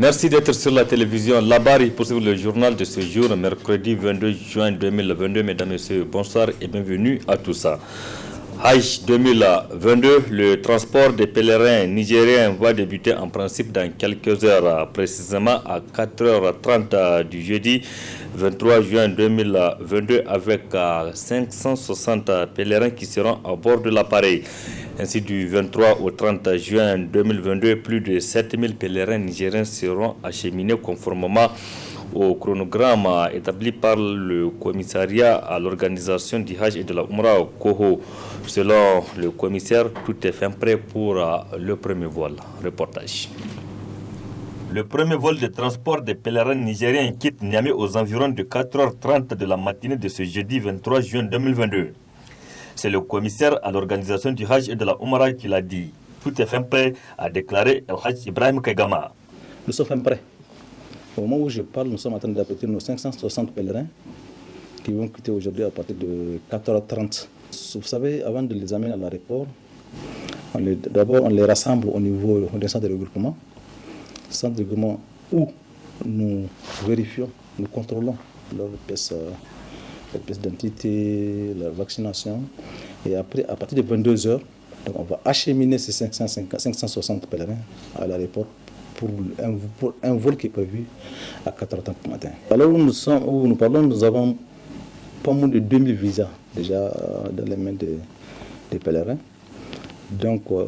Merci d'être sur la télévision. Labari pour suivre le journal de ce jour, mercredi 22 juin 2022. Mesdames et messieurs, bonsoir et bienvenue à tous. Hajj 2022, le transport des pèlerins nigériens va débuter en principe dans quelques heures, précisément à 4h30 du jeudi 23 juin 2022 avec 560 pèlerins qui seront à bord de l'appareil. Ainsi, du 23 au 30 juin 2022, plus de 7000 pèlerins nigériens seront acheminés conformément au chronogramme établi par le commissariat à l'organisation du Hajj et de la Umrah au Koho. Selon le commissaire, tout est fin prêt pour le premier vol. Reportage. Le premier vol de transport des pèlerins nigériens quitte Niamey aux environs de 4h30 de la matinée de ce jeudi 23 juin 2022. C'est le commissaire à l'organisation du Hajj et de la Umrah qui l'a dit. Tout est fin prêt, a déclaré El Hajj Ibrahim Kegama. Nous sommes fin prêts. Au moment où je parle, nous sommes en train d'appeler nos 560 pèlerins qui vont quitter aujourd'hui à partir de 4h30. Vous savez, avant de les amener à l'aéroport, d'abord on les rassemble au niveau des centres de regroupement. Centre de regroupement où nous vérifions, nous contrôlons leur pièce d'identité, leur vaccination. Et après, à partir de 22h, on va acheminer ces 560 pèlerins à l'aéroport pour un vol qui est prévu à 4h30 du matin. Alors où nous parlons, nous avons pas moins de 2000 visas déjà dans les mains des pèlerins. Donc, en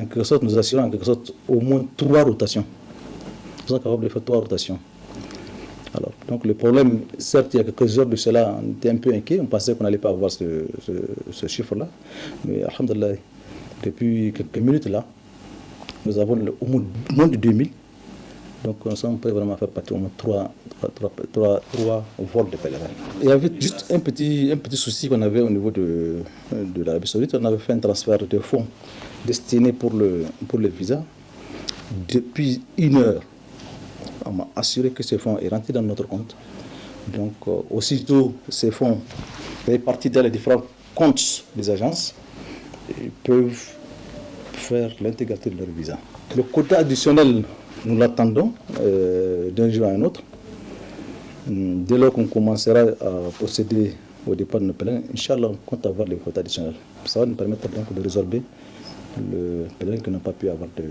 quelque sorte, nous assurons en quelque sorte au moins 3 rotations. Nous sommes capables de faire 3 rotations. Alors, donc le problème, certes, il y a quelques heures de cela, on était un peu inquiet, on pensait qu'on n'allait pas avoir ce chiffre-là. Mais alhamdoulilah, depuis quelques minutes là, nous avons au moins de 2000. Donc nous sommes prêts vraiment à faire partie au moins 3 vols de pèlerins. Il y avait juste un petit souci qu'on avait au niveau de l'Arabie Saoudite. On avait fait un transfert de fonds destinés pour le visa. Depuis 1 heure, on m'a assuré que ces fonds est rentré dans notre compte. Donc aussitôt ces fonds répartis dans les différents comptes des agences, ils peuvent faire l'intégralité de leur visa. Le quota additionnel, nous l'attendons d'un jour à un autre. Dès lors qu'on commencera à procéder au départ de nos pèlerins, Inch'Allah, on compte avoir les quotas additionnels. Ça va nous permettre donc de résorber le pèlerin qui n'a pas pu avoir de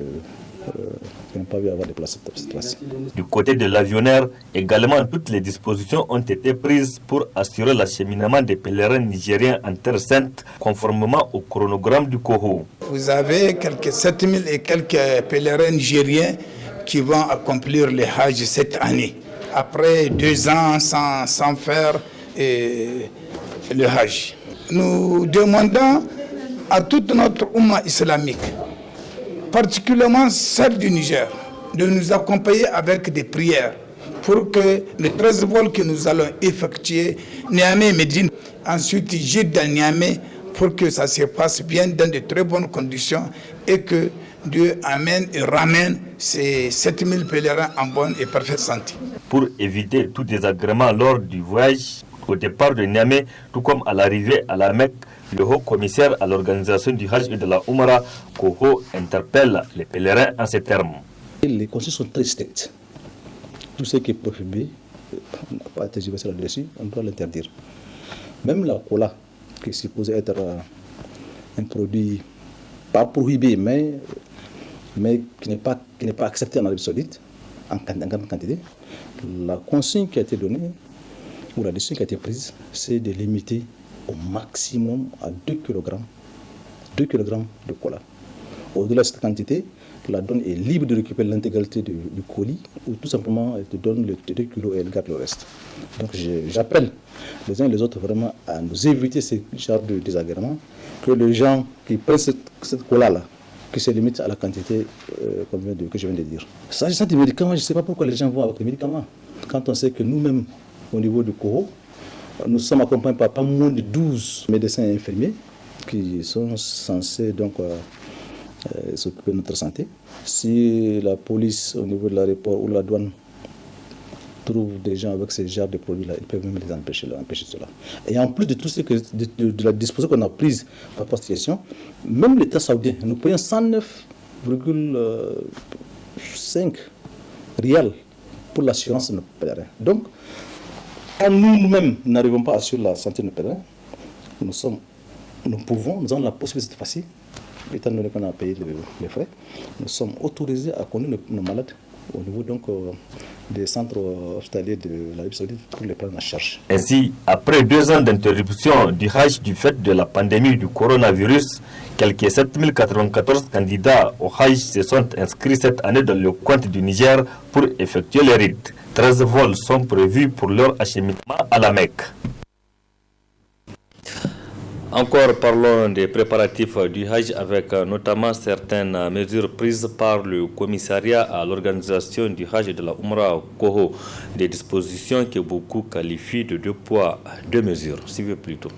place cette fois-ci. Du côté de l'avionneur, également, toutes les dispositions ont été prises pour assurer l'acheminement des pèlerins nigériens en Terre Sainte, conformément au chronogramme du Koho. Vous avez quelques 7000 et quelques pèlerins nigériens qui vont accomplir le Hajj cette année, après 2 ans sans faire le Hajj. Nous demandons à toute notre Oumma islamique, particulièrement celle du Niger, de nous accompagner avec des prières pour que les 13 vols que nous allons effectuer, Niamey-Médine, ensuite Jeddah-Niamey, pour que ça se passe bien dans de très bonnes conditions et que Dieu amène et ramène ces 7000 pèlerins en bonne et parfaite santé. Pour éviter tout désagrément lors du voyage au départ de Niamey, tout comme à l'arrivée à la Mecque, le haut commissaire à l'organisation du Hajj et de la Umrah, Koho, interpelle les pèlerins en ces termes. Les consignes sont très strictes. Tout ce qui est prohibé, on n'a pas été là-dessus, on doit l'interdire. Même la cola, qui est supposée être un produit pas prohibé, mais qui n'est pas accepté en Arabie Saoudite, en grande quantité, la consigne qui a été donnée, ou la décision qui a été prise, c'est de limiter au maximum à 2 kg de cola. Au-delà de cette quantité, la donne est libre de récupérer l'intégralité du colis ou tout simplement elle te donne le 2 kg et elle garde le reste. Donc j'appelle les uns et les autres vraiment à nous éviter ce genre de désagréments, que les gens qui prennent cette cola-là, qui se limite à la quantité que je viens de dire. S'agissant des médicaments, je ne sais pas pourquoi les gens vont avec les médicaments. Quand on sait que nous-mêmes, au niveau du Koho, nous sommes accompagnés par pas moins de 12 médecins et infirmiers qui sont censés donc s'occuper de notre santé. Si la police au niveau de l'aéroport ou la douane trouve des gens avec ce genre de produits-là, ils peuvent même les empêcher cela. Et en plus de tout ce que de la disposition qu'on a prise par rapport à cette question, même l'État saoudien, nous payons 109,5 réel pour l'assurance de nos pèlerins. Donc, quand nous-mêmes n'arrivons pas à assurer la santé de nos pèlerins, nous avons la possibilité cette fois-ci, étant donné qu'on a payé les frais, nous sommes autorisés à conduire nos malades au niveau donc des centres hospitaliers de l'Arabie Saoudite pour les prendre en charge. Ainsi, après 2 ans d'interruption du Hajj du fait de la pandémie du coronavirus, quelques 7094 candidats au Hajj se sont inscrits cette année dans le compte du Niger pour effectuer les rites. 13 vols sont prévus pour leur acheminement à la Mecque. Encore parlons des préparatifs du Hajj avec notamment certaines mesures prises par le commissariat à l'organisation du Hajj et de la Umrah Koho, des dispositions que beaucoup qualifient de 2 poids, 2 mesures. Suivez plutôt.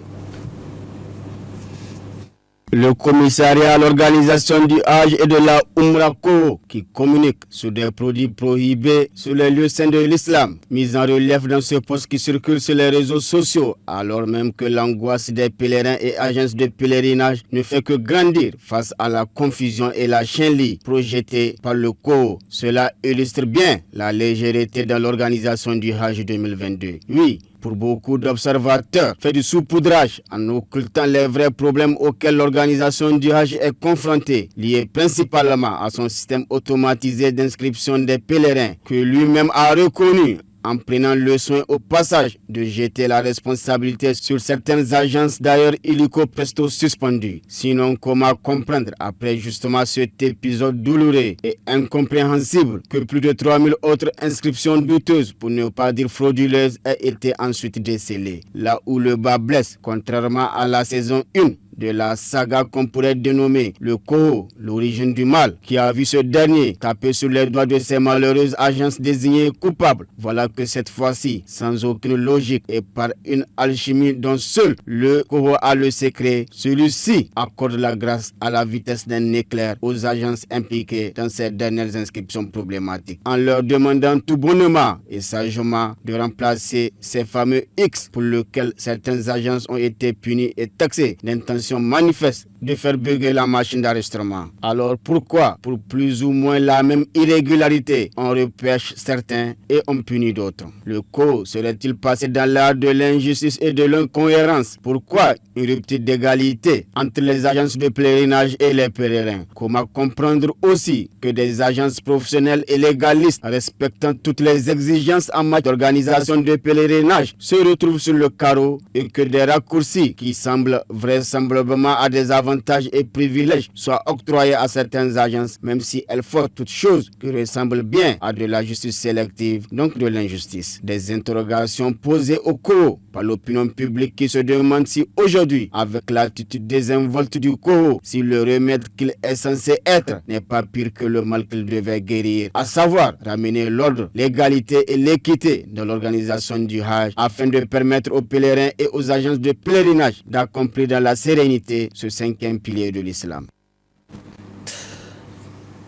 Le commissariat à l'organisation du Hajj et de la Umrah Koho, qui communique sur des produits prohibés sur les lieux saints de l'islam, mis en relief dans ce post qui circule sur les réseaux sociaux, alors même que l'angoisse des pèlerins et agences de pèlerinage ne fait que grandir face à la confusion et la chienlit projetée par le Koho. Cela illustre bien la légèreté dans l'organisation du Hajj 2022. Oui, pour beaucoup d'observateurs, fait du saupoudrage en occultant les vrais problèmes auxquels l'organisation du Hajj est confrontée, liés principalement à son système automatisé d'inscription des pèlerins, que lui-même a reconnu en prenant le soin au passage de jeter la responsabilité sur certaines agences d'ailleurs illico presto suspendues. Sinon, comment comprendre après justement cet épisode douloureux et incompréhensible que plus de 3000 autres inscriptions douteuses, pour ne pas dire frauduleuses, aient été ensuite décelées. Là où le bas blesse, contrairement à la saison 1 de la saga qu'on pourrait dénommer le Koho, l'origine du mal, qui a vu ce dernier taper sur les doigts de ces malheureuses agences désignées coupables. Voilà que cette fois-ci, sans aucune logique et par une alchimie dont seul le Koho a le secret, celui-ci accorde la grâce à la vitesse d'un éclair aux agences impliquées dans ces dernières inscriptions problématiques, en leur demandant tout bonnement et sagement de remplacer ces fameux X pour lesquels certaines agences ont été punies et taxées d'intention manifeste de faire bugger la machine d'enregistrement. Alors pourquoi, pour plus ou moins la même irrégularité, on repêche certains et on punit d'autres? Le Koho serait-il passé dans l'art de l'injustice et de l'incohérence? Pourquoi une rupture d'égalité entre les agences de pèlerinage et les pèlerins? Comment comprendre aussi que des agences professionnelles et légalistes respectant toutes les exigences en matière d'organisation de pèlerinage se retrouvent sur le carreau et que des raccourcis qui semblent vraisemblablement à des avantages et privilèges soient octroyés à certaines agences, même si elles font toutes choses qui ressemblent bien à de la justice sélective, donc de l'injustice. Des interrogations posées au Koho par l'opinion publique qui se demande si aujourd'hui, avec l'attitude désinvolte du Koho, si le remède qu'il est censé être n'est pas pire que le mal qu'il devait guérir, à savoir ramener l'ordre, l'égalité et l'équité dans l'organisation du Hajj afin de permettre aux pèlerins et aux agences de pèlerinage d'accomplir dans la sérénité ce 5e pilier de l'islam.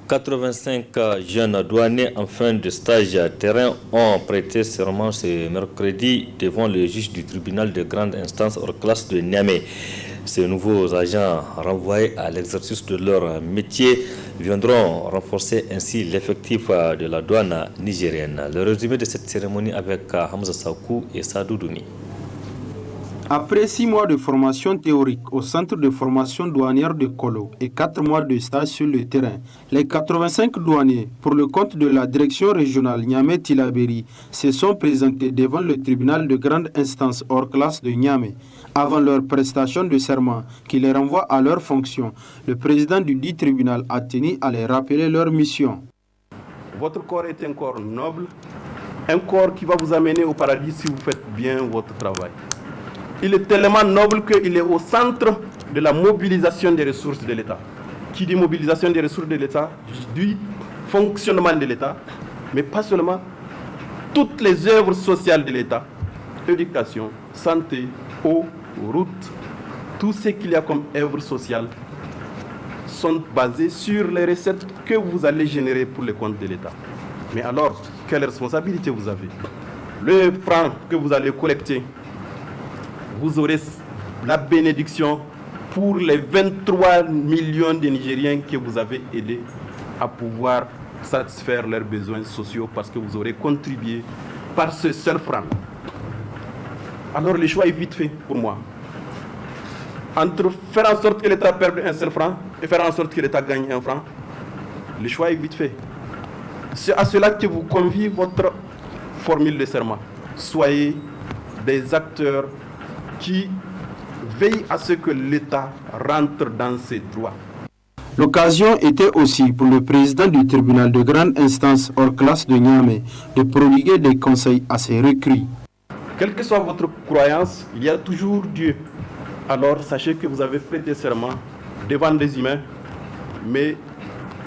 85 jeunes douaniers en fin de stage terrain ont prêté serment ce mercredi devant le juge du tribunal de grande instance hors classe de Niamey. Ces nouveaux agents renvoyés à l'exercice de leur métier viendront renforcer ainsi l'effectif de la douane nigérienne. Le résumé de cette cérémonie avec Hamza Sakou et Sadou Douni. Après 6 mois de formation théorique au centre de formation douanière de Kolo et 4 mois de stage sur le terrain, les 85 douaniers, pour le compte de la direction régionale Niamey-Tilaberi, se sont présentés devant le tribunal de grande instance hors classe de Niamey. Avant leur prestation de serment qui les renvoie à leurs fonctions, le président du dit tribunal a tenu à les rappeler leur mission. Votre corps est un corps noble, un corps qui va vous amener au paradis si vous faites bien votre travail. Il est tellement noble qu'il est au centre de la mobilisation des ressources de l'État. Qui dit mobilisation des ressources de l'État, dit fonctionnement de l'État, mais pas seulement, toutes les œuvres sociales de l'État, éducation, santé, eau, route, tout ce qu'il y a comme œuvres sociales sont basées sur les recettes que vous allez générer pour les comptes de l'État. Mais alors, quelle responsabilité vous avez? Le franc que vous allez collecter, vous aurez la bénédiction pour les 23 millions de Nigériens que vous avez aidés à pouvoir satisfaire leurs besoins sociaux parce que vous aurez contribué par ce seul franc. Alors le choix est vite fait pour moi. Entre faire en sorte que l'État perde un seul franc et faire en sorte que l'État gagne un franc, le choix est vite fait. C'est à cela que vous convie votre formule de serment. Soyez des acteurs qui veillent à ce que l'État rentre dans ses droits. L'occasion était aussi pour le président du tribunal de grande instance hors classe de Niamey de prodiguer des conseils à ses recrues. Quelle que soit votre croyance, il y a toujours Dieu. Alors sachez que vous avez prêté serment devant des humains, mais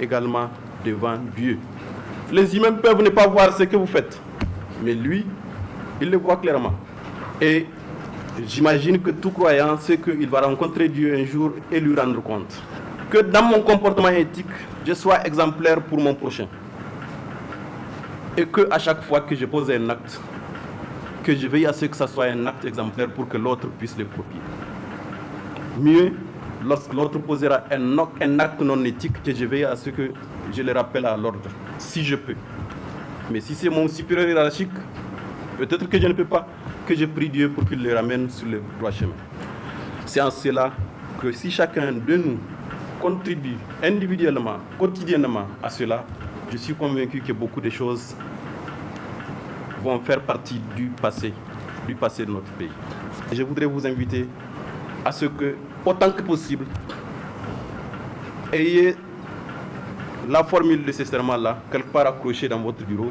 également devant Dieu. Les humains peuvent ne pas voir ce que vous faites, mais lui, il le voit clairement. Et j'imagine que tout croyant sait qu'il va rencontrer Dieu un jour et lui rendre compte. Que dans mon comportement éthique, je sois exemplaire pour mon prochain. Et qu'à chaque fois que je pose un acte, que je veille à ce que ça soit un acte exemplaire pour que l'autre puisse le copier. Mieux, lorsque l'autre posera un acte non éthique, que je veille à ce que je le rappelle à l'ordre, si je peux. Mais si c'est mon supérieur hiérarchique, peut-être que je ne peux pas, que je prie Dieu pour qu'il le ramène sur le droit chemin. C'est en cela que si chacun de nous contribue individuellement, quotidiennement à cela, je suis convaincu que beaucoup de choses vont faire partie du passé de notre pays. Et je voudrais vous inviter à ce que, autant que possible, ayez la formule de ce serment-là quelque part accrochée dans votre bureau,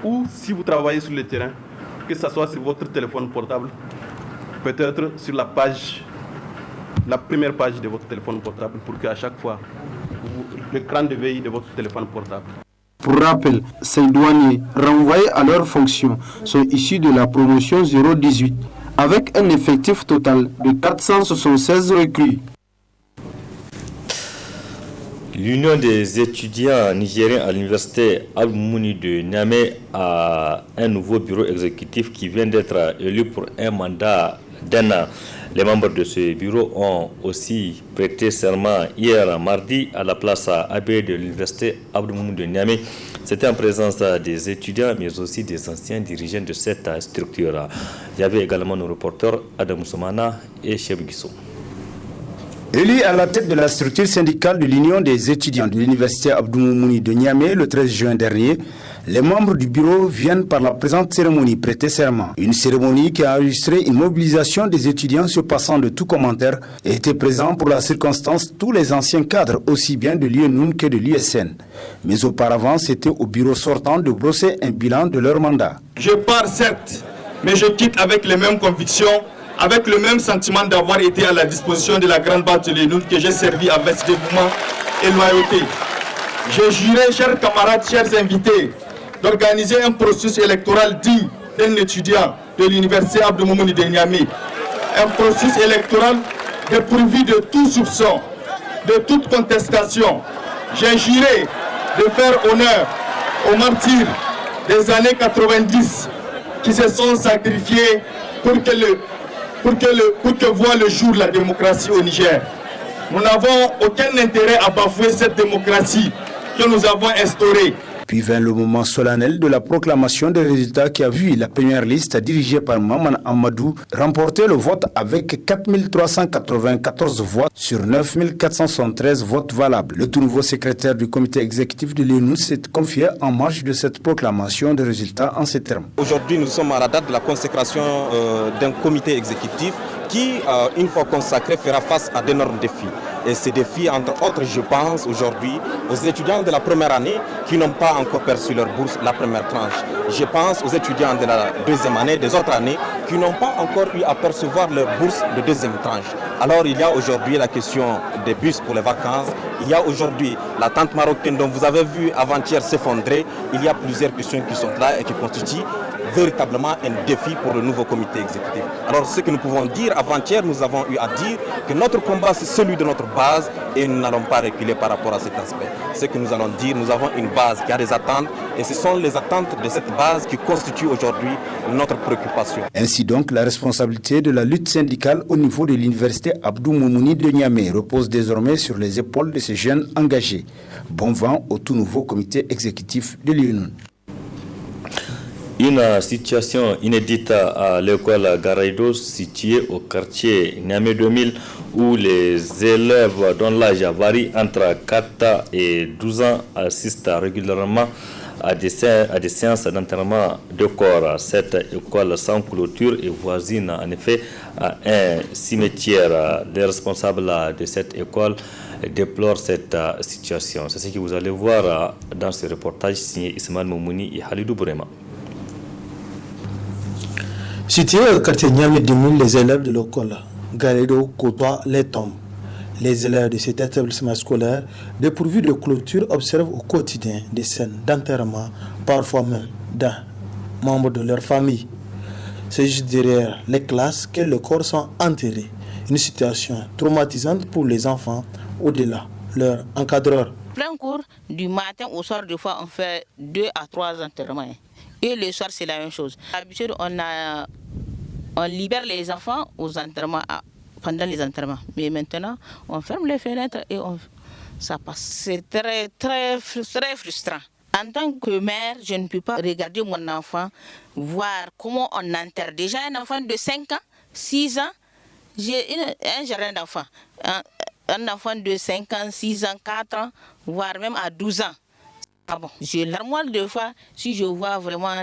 ou si vous travaillez sur le terrain, que ce soit sur votre téléphone portable, peut-être sur la première page de votre téléphone portable, pour qu'à chaque fois, l'écran de veille de votre téléphone portable. Pour rappel, ces douaniers renvoyés à leur fonction sont issus de la promotion 018, avec un effectif total de 476 recrues. L'Union des étudiants nigériens à l'université Abdou-Moumouni de Niamey a un nouveau bureau exécutif qui vient d'être élu pour un mandat d'un an. Les membres de ce bureau ont aussi prêté serment hier mardi à la place AB de l'université Abdou-Moumouni de Niamey. C'était en présence des étudiants mais aussi des anciens dirigeants de cette structure. Il y avait également nos reporters Adam Soumana et Cheb Guissou. Élu à la tête de la structure syndicale de l'Union des étudiants de l'université Abdou-Moumouni de Niamey le 13 juin dernier, les membres du bureau viennent par la présente cérémonie prêter serment. Une cérémonie qui a enregistré une mobilisation des étudiants se passant de tout commentaire et était présent pour la circonstance tous les anciens cadres aussi bien de l'UNUN que de l'USN. Mais auparavant, c'était au bureau sortant de brosser un bilan de leur mandat. Je pars certes, mais je quitte avec les mêmes convictions, avec le même sentiment d'avoir été à la disposition de la grande base de l'UNUN que j'ai servi avec dévouement et loyauté. J'ai juré, chers camarades, chers invités, d'organiser un processus électoral digne d'un étudiant de l'université Abdou-Moumouni de Niamey. Un processus électoral dépourvu de tout soupçon, de toute contestation. J'ai juré de faire honneur aux martyrs des années 90 qui se sont sacrifiés pour que voie le jour la démocratie au Niger. Nous n'avons aucun intérêt à bafouer cette démocratie que nous avons instaurée. Puis vint le moment solennel de la proclamation des résultats qui a vu la première liste dirigée par Maman Amadou remporter le vote avec 4394 voix sur 9473 votes valables. Le tout nouveau secrétaire du comité exécutif de l'UNUN s'est confié en marge de cette proclamation des résultats en ces termes. Aujourd'hui, nous sommes à la date de la consécration d'un comité exécutif qui, une fois consacré, fera face à d'énormes défis. Et ces défis, entre autres, je pense aujourd'hui aux étudiants de la première année qui n'ont pas encore perçu leur bourse, la première tranche. Je pense aux étudiants de la deuxième année, des autres années, qui n'ont pas encore eu à percevoir leur bourse de deuxième tranche. Alors il y a aujourd'hui la question des bus pour les vacances, il y a aujourd'hui la tente marocaine dont vous avez vu avant-hier s'effondrer, il y a plusieurs questions qui sont là et qui constituent véritablement un défi pour le nouveau comité exécutif. Alors ce que nous pouvons dire, avant-hier nous avons eu à dire que notre combat c'est celui de notre base et nous n'allons pas reculer par rapport à cet aspect. Ce que nous allons dire, nous avons une base qui a des attentes et ce sont les attentes de cette base qui constituent aujourd'hui notre préoccupation. Ainsi donc, la responsabilité de la lutte syndicale au niveau de l'université Abdou Moumouni de Niamey repose désormais sur les épaules de ces jeunes engagés. Bon vent au tout nouveau comité exécutif de l'UNUN. Une situation inédite à l'école Garaido située au quartier Niamey 2000 où les élèves dont l'âge varie entre 4 et 12 ans assistent régulièrement à des séances d'entraînement de corps. Cette école sans clôture est voisine en effet à un cimetière. Les responsables de cette école déplorent cette situation. C'est ce que vous allez voir dans ce reportage signé Ismaël Moumouni et Halidou Bourema. Situé au quartier Niamey 2000, les élèves de l'école Garaido côtoient les tombes. Les élèves de cet établissement scolaire, dépourvus de clôture, observent au quotidien des scènes d'enterrement, parfois même d'un membre de leur famille. C'est juste derrière les classes que les corps sont enterrés. Une situation traumatisante pour les enfants, au-delà leur encadreur. Plein cours, du matin au soir, des fois on fait 2 à 3 enterrements. Et le soir c'est la même chose. D'habitude on libère les enfants aux enterrements pendant les enterrements. Mais maintenant, on ferme les fenêtres et ça passe. C'est très, très, très frustrant. En tant que mère, je ne peux pas regarder mon enfant, voir comment on enterre. Déjà un enfant de 5 ans, 6 ans, j'ai un jardin d'enfants. Un enfant de 5 ans, 6 ans, 4 ans, voire même à 12 ans. Ah bon, j'ai l'armoire de fois si je vois vraiment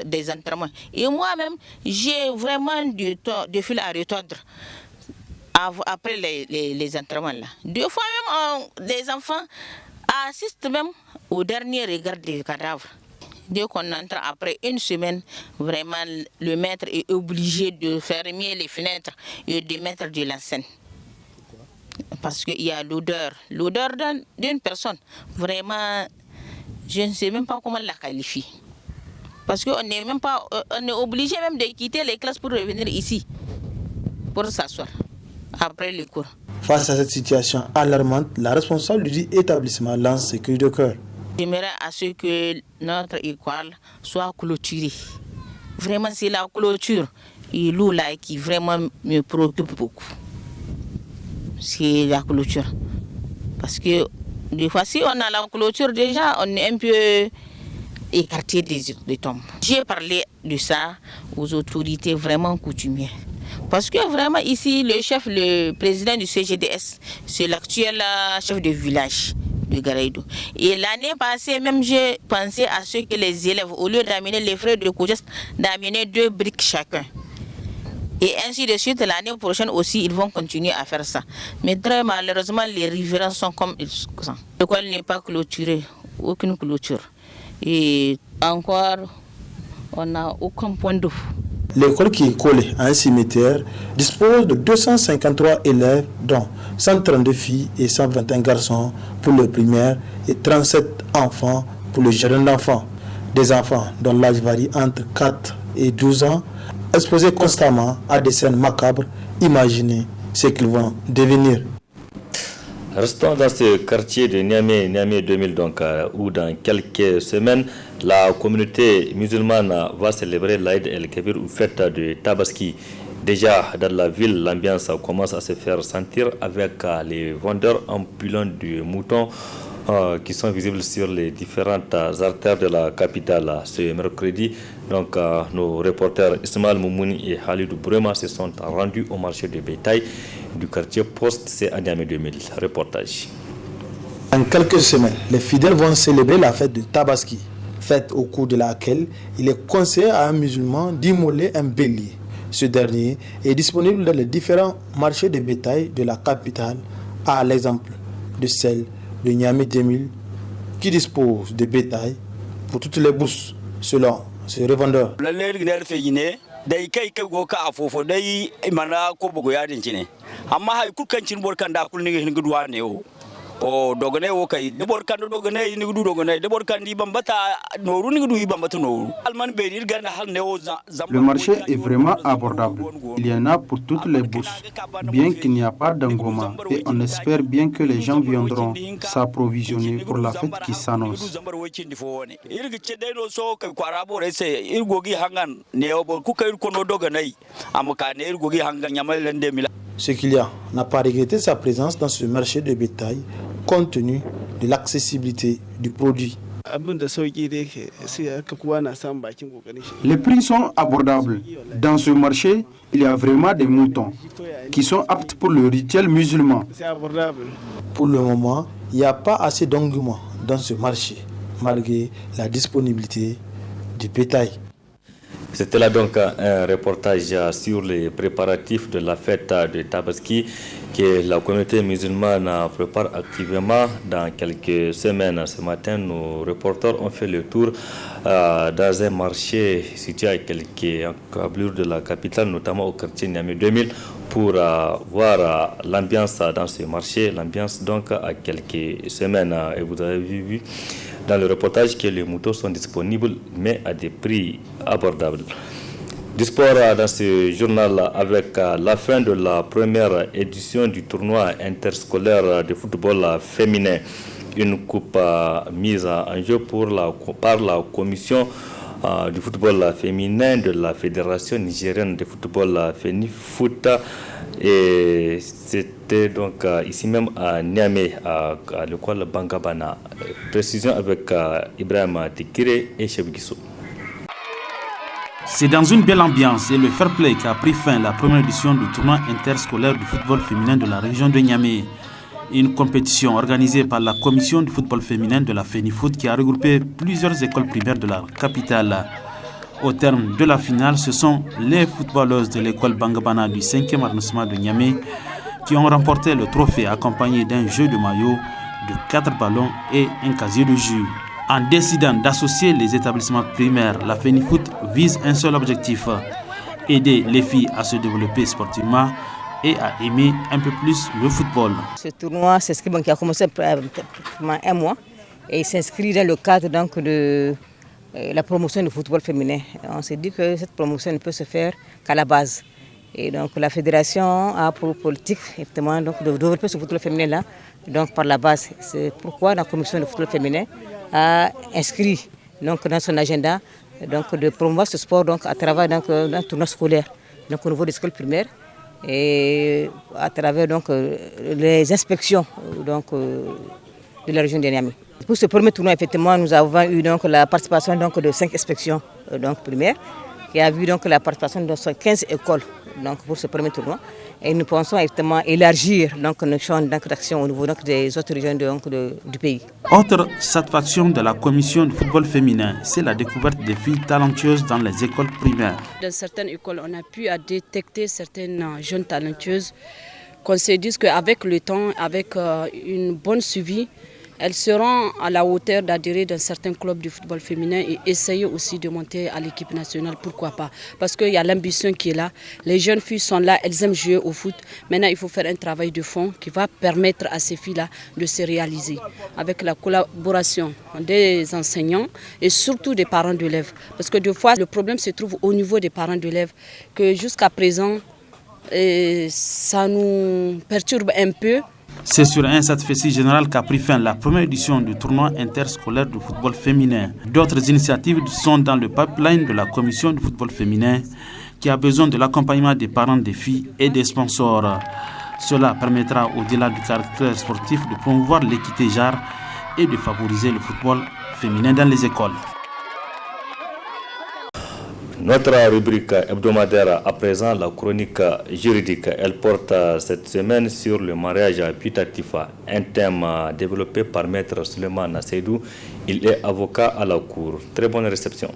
des enterrements. Et moi-même, j'ai vraiment du fil à retordre après les enterrements là. Deux fois même, les enfants assistent même au dernier regard des cadavres. Dès qu'on entre après une semaine, vraiment le maître est obligé de fermer les fenêtres et de mettre de la scène. Parce qu'il y a l'odeur d'une personne. Vraiment, je ne sais même pas comment la qualifier. Parce qu'on n'est même pas, on est obligé même de quitter les classes pour revenir ici, pour s'asseoir après les cours. Face à cette situation alarmante, la responsable du établissement lance ses cris de cœur. J'aimerais à ce que notre école soit clôturée. Vraiment, c'est la clôture et l'eau là qui vraiment me préoccupe beaucoup. C'est la clôture. Parce que des fois, si on a la clôture, déjà, on est un peu écarté des tombes. J'ai parlé de ça aux autorités vraiment coutumières. Parce que vraiment ici, le président du CGDS, c'est l'actuel chef de village de Garaido. Et l'année passée, même j'ai pensé à ce que les élèves, au lieu d'amener les frères de COJES, d'amener 2 briques chacun. Et ainsi de suite, l'année prochaine aussi, ils vont continuer à faire ça. Mais très malheureusement, les riverains sont comme ils sont. L'école n'est pas clôturée, aucune clôture. Et encore, on n'a aucun point d'eau. L'école qui est collée à un cimetière dispose de 253 élèves, dont 132 filles et 121 garçons pour le primaire et 37 enfants pour le jardin d'enfants. Des enfants dont l'âge varie entre 4 et 12 ans, exposés constamment à des scènes macabres. Imaginez ce qu'ils vont devenir. Restons dans ce quartier de Niamey 2000, donc, où dans quelques semaines, la communauté musulmane va célébrer l'Aïd el-Kabir ou fête de Tabaski. Déjà dans la ville, l'ambiance commence à se faire sentir avec les vendeurs ambulants de moutons qui sont visibles sur les différentes artères de la capitale. Ce mercredi, donc, nos reporters Ismaël Moumouni et Halidou Bourema se sont rendus au marché de bétail du quartier Poste, c'est à Niamey 2000. Reportage. En quelques semaines, les fidèles vont célébrer la fête de Tabaski, fête au cours de laquelle il est conseillé à un musulman d'immoler un bélier. Ce dernier est disponible dans les différents marchés de bétail de la capitale, à l'exemple de celle de Niamey 2000, qui dispose de bétail pour toutes les bourses, selon ce revendeur. dai kai go ka afofo dai imana ko bogo yadin cine amma hay kulkan cin bor kan da kulni hin gudwa ne o o dogone wo kay de bor kan dogone ni du dogone de bor kan di bambata noru ni du bambata noru alman be dir ganda hal ne o. Le marché est vraiment abordable. Il y en a pour toutes les bourses, bien qu'il n'y a pas d'engouement, et on espère bien que les gens viendront s'approvisionner pour la fête qui s'annonce. Ce client n'a pas regretté sa présence dans ce marché de bétail compte tenu de l'accessibilité du produit. Les prix sont abordables. Dans ce marché, il y a vraiment des moutons qui sont aptes pour le rituel musulman. Pour le moment, il n'y a pas assez d'engouement dans ce marché, malgré la disponibilité du bétail. C'était là donc un reportage sur les préparatifs de la fête de Tabaski que la communauté musulmane prépare activement dans quelques semaines. Ce matin, nos reporters ont fait le tour dans un marché situé à quelques encablures de la capitale, notamment au quartier Niamey 2000, pour voir l'ambiance dans ce marché, l'ambiance donc à quelques semaines. Et vous avez vu dans le reportage que les moutons sont disponibles, mais à des prix abordables. Du sport dans ce journal avec la fin de la première édition du tournoi interscolaire de football féminin. Une coupe mise en jeu par la commission du football féminin de la Fédération nigérienne de football FENIFOOT. Et c'était donc ici même à Niamey, à l'école Bangabana. Précision avec Ibrahim Tikire et Cheb Guissou. C'est dans une belle ambiance et le fair play qu'a pris fin la première édition du tournoi interscolaire du football féminin de la région de Niamey. Une compétition organisée par la commission du football féminin de la FENIFOOT qui a regroupé plusieurs écoles primaires de la capitale. Au terme de la finale, ce sont les footballeuses de l'école Bangabana du 5e arrondissement de Niamey qui ont remporté le trophée accompagné d'un jeu de maillot, de 4 ballons et un casier de jus. En décidant d'associer les établissements primaires, la FENIFOOT vise un seul objectif, aider les filles à se développer sportivement et à aimer un peu plus le football. Ce tournoi qui a commencé pratiquement un mois et il s'inscrit dans le cadre donc, de la promotion du football féminin. On s'est dit que cette promotion ne peut se faire qu'à la base. Et donc la fédération a pour politique effectivement, donc, de développer ce football féminin-là donc, par la base. C'est pourquoi la commission du football féminin a inscrit donc, dans son agenda donc, de promouvoir ce sport donc, à travers donc, un tournoi scolaire donc, au niveau des écoles primaires et à travers donc, les inspections donc, de la région de Niamey. Pour ce premier tournoi, effectivement, nous avons eu donc, la participation donc, de 5 inspections donc, primaires qui a vu donc, la participation de 15 écoles donc, pour ce premier tournoi. Et nous pensons effectivement élargir donc, nos champs d'action au niveau donc, des autres régions du pays. Autre satisfaction de la commission de football féminin, c'est la découverte des filles talentueuses dans les écoles primaires. Dans certaines écoles, on a pu détecter certaines jeunes talentueuses qu'on se dise qu'avec le temps, avec une bonne suivi, elles seront à la hauteur d'adhérer dans certains clubs du football féminin et essayer aussi de monter à l'équipe nationale, pourquoi pas. Parce qu'il y a l'ambition qui est là, les jeunes filles sont là, elles aiment jouer au foot. Maintenant, il faut faire un travail de fond qui va permettre à ces filles-là de se réaliser avec la collaboration des enseignants et surtout des parents d'élèves. Parce que des fois, le problème se trouve au niveau des parents d'élèves, que jusqu'à présent, ça nous perturbe un peu. C'est sur un satisfait général qu'a pris fin la première édition du tournoi interscolaire de football féminin. D'autres initiatives sont dans le pipeline de la commission du football féminin qui a besoin de l'accompagnement des parents des filles et des sponsors. Cela permettra au-delà du caractère sportif de promouvoir l'équité genre et de favoriser le football féminin dans les écoles. Notre rubrique hebdomadaire à présent, la chronique juridique, elle porte cette semaine sur le mariage putatif, un thème développé par Maître Suleiman Seydou. Il est avocat à la Cour. Très bonne réception.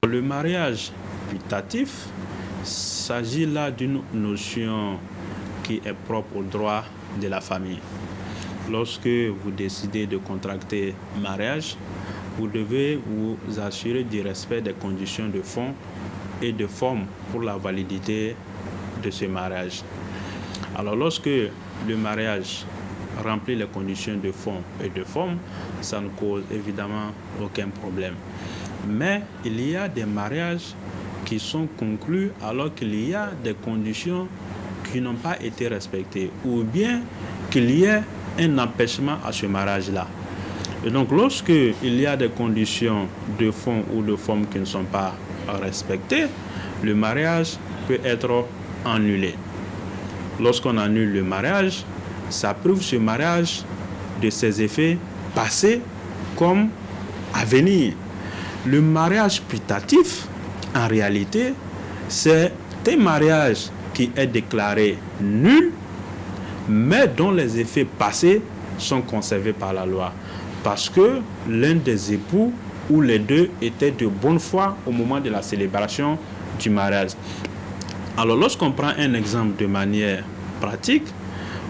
Le mariage putatif s'agit là d'une notion qui est propre au droit de la famille. lorsque vous décidez de contracter mariage, vous devez vous assurer du respect des conditions de fond et de forme pour la validité de ce mariage. Alors lorsque le mariage remplit les conditions de fond et de forme, ça ne cause évidemment aucun problème. Mais il y a des mariages qui sont conclus alors qu'il y a des conditions qui n'ont pas été respectées ou bien qu'il y ait un empêchement à ce mariage-là. Et donc lorsque il y a des conditions de fond ou de forme qui ne sont pas respectées, le mariage peut être annulé. Lorsqu'on annule le mariage, ça prive ce mariage de ses effets passés comme à venir. Le mariage putatif, en réalité, c'est un mariage qui est déclaré nul, mais dont les effets passés sont conservés par la loi. Parce que l'un des époux ou les deux étaient de bonne foi au moment de la célébration du mariage. Alors lorsqu'on prend un exemple de manière pratique,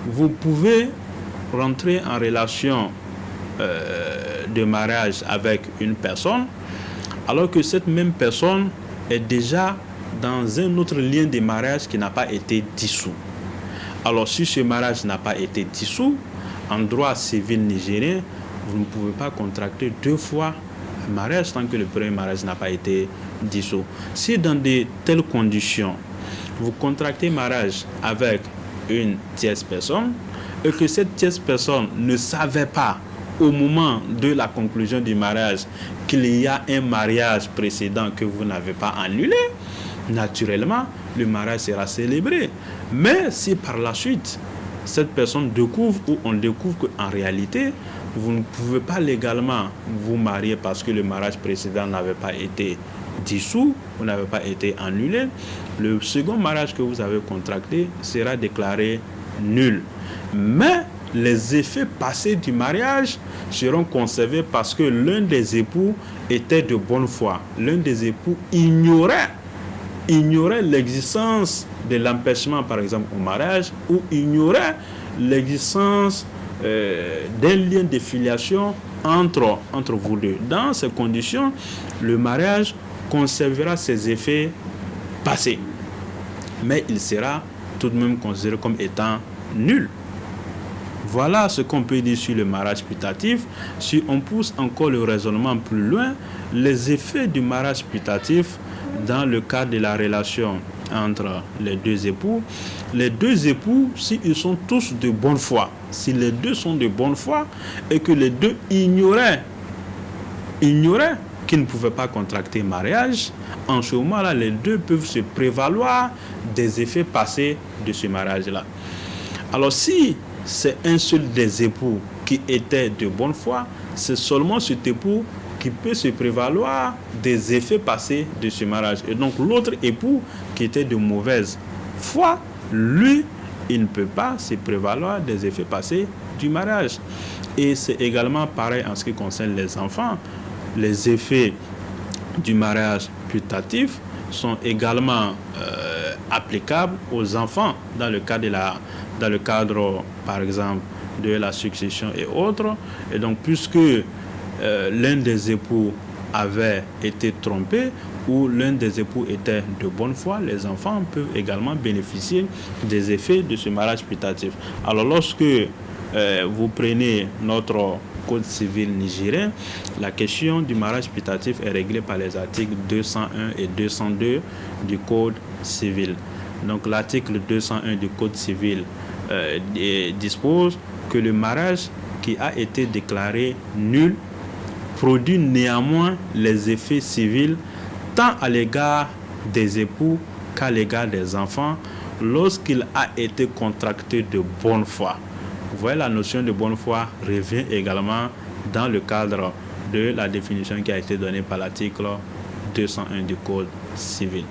vous pouvez rentrer en relation de mariage avec une personne, alors que cette même personne est déjà dans un autre lien de mariage qui n'a pas été dissous. Alors si ce mariage n'a pas été dissous, en droit civil nigérien, vous ne pouvez pas contracter deux fois un mariage tant que le premier mariage n'a pas été dissous. Si dans de telles conditions, vous contractez mariage avec une tierce personne et que cette tierce personne ne savait pas au moment de la conclusion du mariage qu'il y a un mariage précédent que vous n'avez pas annulé, naturellement, le mariage sera célébré. Mais si par la suite, cette personne découvre ou on découvre qu'en réalité, vous ne pouvez pas légalement vous marier parce que le mariage précédent n'avait pas été dissous ou n'avait pas été annulé, le second mariage que vous avez contracté sera déclaré nul. Mais les effets passés du mariage seront conservés parce que l'un des époux était de bonne foi. L'un des époux ignorait l'existence de l'empêchement, par exemple, au mariage, ou ignorait l'existence d'un lien de filiation entre vous deux. Dans ces conditions, le mariage conservera ses effets passés, mais il sera tout de même considéré comme étant nul. Voilà ce qu'on peut dire sur le mariage putatif. Si on pousse encore le raisonnement plus loin, les effets du mariage putatif dans le cadre de la relation entre les deux époux, s'ils sont tous de bonne foi, si les deux sont de bonne foi et que les deux ignoraient qu'ils ne pouvaient pas contracter mariage, en ce moment-là, les deux peuvent se prévaloir des effets passés de ce mariage-là. Alors si c'est un seul des époux qui était de bonne foi, c'est seulement cet époux qui peut se prévaloir des effets passés de ce mariage. Et donc l'autre époux qui était de mauvaise foi, lui, il ne peut pas se prévaloir des effets passés du mariage. Et c'est également pareil en ce qui concerne les enfants. Les effets du mariage putatif sont également applicables aux enfants dans le cadre, par exemple, de la succession et autres. Et donc, puisque l'un des époux avait été trompé ou l'un des époux était de bonne foi, les enfants peuvent également bénéficier des effets de ce mariage putatif. Alors, lorsque vous prenez notre Code civil nigérien, la question du mariage putatif est réglée par les articles 201 et 202 du Code civil. Donc l'article 201 du Code civil dispose que le mariage qui a été déclaré nul produit néanmoins les effets civils tant à l'égard des époux qu'à l'égard des enfants lorsqu'il a été contracté de bonne foi. Vous voyez, la notion de bonne foi revient également dans le cadre de la définition qui a été donnée par l'article 201 du Code civil.